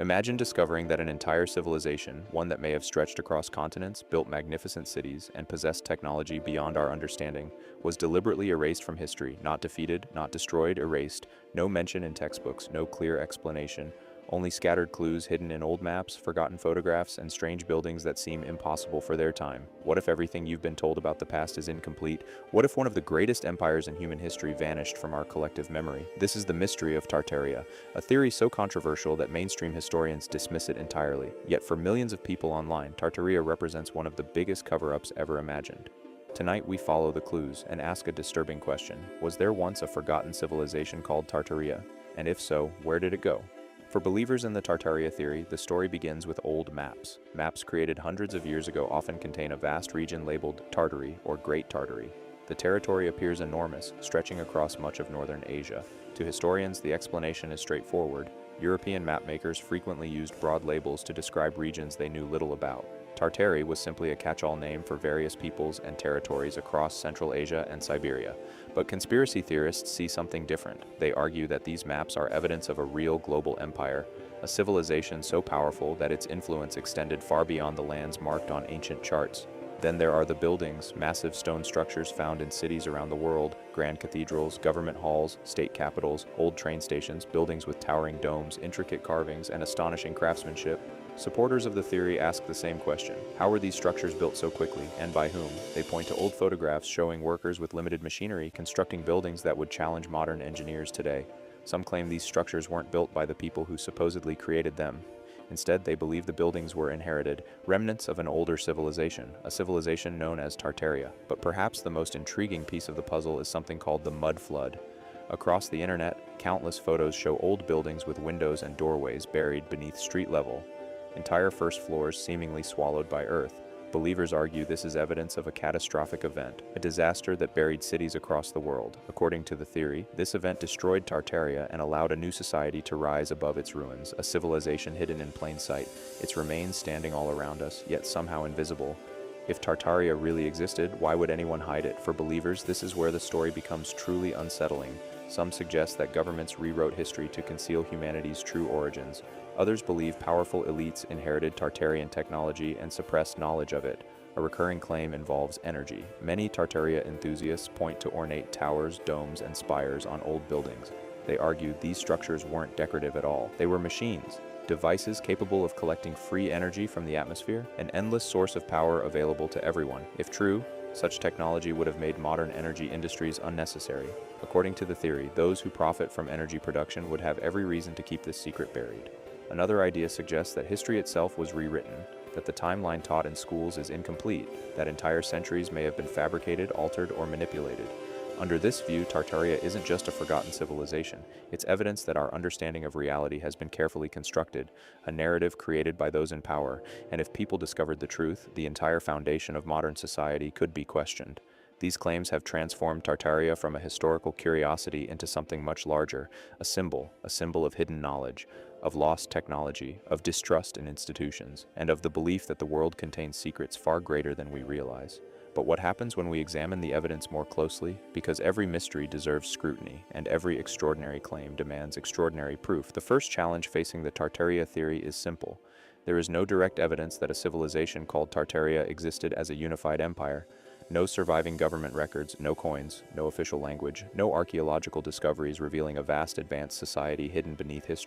Imagine discovering that an entire civilization, one that may have stretched across continents, built magnificent cities, and possessed technology beyond our understanding, was deliberately erased from history, not defeated, not destroyed, erased, no mention in textbooks, no clear explanation, only scattered clues hidden in old maps, forgotten photographs, and strange buildings that seem impossible for their time. What if everything you've been told about the past is incomplete? What if one of the greatest empires in human history vanished from our collective memory? This is the mystery of Tartaria, a theory so controversial that mainstream historians dismiss it entirely. Yet for millions of people online, Tartaria represents one of the biggest cover-ups ever imagined. Tonight we follow the clues and ask a disturbing question. Was there once a forgotten civilization called Tartaria? And if so, where did it go? For believers in the Tartaria theory, the story begins with old maps. Maps created hundreds of years ago often contain a vast region labeled Tartary or Great Tartary. The territory appears enormous, stretching across much of northern Asia. To historians, the explanation is straightforward. European mapmakers frequently used broad labels to describe regions they knew little about. Tartary was simply a catch-all name for various peoples and territories across Central Asia and Siberia. But conspiracy theorists see something different. They argue that these maps are evidence of a real global empire, a civilization so powerful that its influence extended far beyond the lands marked on ancient charts. Then there are the buildings, massive stone structures found in cities around the world, grand cathedrals, government halls, state capitals, old train stations, buildings with towering domes, intricate carvings, and astonishing craftsmanship. Supporters of the theory ask the same question. How were these structures built so quickly, and by whom? They point to old photographs showing workers with limited machinery constructing buildings that would challenge modern engineers today. Some claim these structures weren't built by the people who supposedly created them. Instead, they believe the buildings were inherited, remnants of an older civilization, a civilization known as Tartaria. But perhaps the most intriguing piece of the puzzle is something called the mud flood. Across the internet, countless photos show old buildings with windows and doorways buried beneath street level. Entire first floors seemingly swallowed by earth. Believers argue this is evidence of a catastrophic event, a disaster that buried cities across the world. According to the theory, this event destroyed Tartaria and allowed a new society to rise above its ruins, a civilization hidden in plain sight, its remains standing all around us, yet somehow invisible. If Tartaria really existed, why would anyone hide it? For believers, this is where the story becomes truly unsettling. Some suggest that governments rewrote history to conceal humanity's true origins. Others believe powerful elites inherited Tartarian technology and suppressed knowledge of it. A recurring claim involves energy. Many Tartaria enthusiasts point to ornate towers, domes, and spires on old buildings. They argue these structures weren't decorative at all. They were machines, devices capable of collecting free energy from the atmosphere, an endless source of power available to everyone. If true, such technology would have made modern energy industries unnecessary. According to the theory, those who profit from energy production would have every reason to keep this secret buried. Another idea suggests that history itself was rewritten, that the timeline taught in schools is incomplete, that entire centuries may have been fabricated, altered, or manipulated. Under this view, Tartaria isn't just a forgotten civilization. It's evidence that our understanding of reality has been carefully constructed, a narrative created by those in power, and if people discovered the truth, the entire foundation of modern society could be questioned. These claims have transformed Tartaria from a historical curiosity into something much larger, a symbol of hidden knowledge, of lost technology, of distrust in institutions, and of the belief that the world contains secrets far greater than we realize. But what happens when we examine the evidence more closely? Because every mystery deserves scrutiny, and every extraordinary claim demands extraordinary proof. The first challenge facing the Tartaria theory is simple. There is no direct evidence that a civilization called Tartaria existed as a unified empire. No surviving government records, no coins, no official language, no archaeological discoveries revealing a vast advanced society hidden beneath history.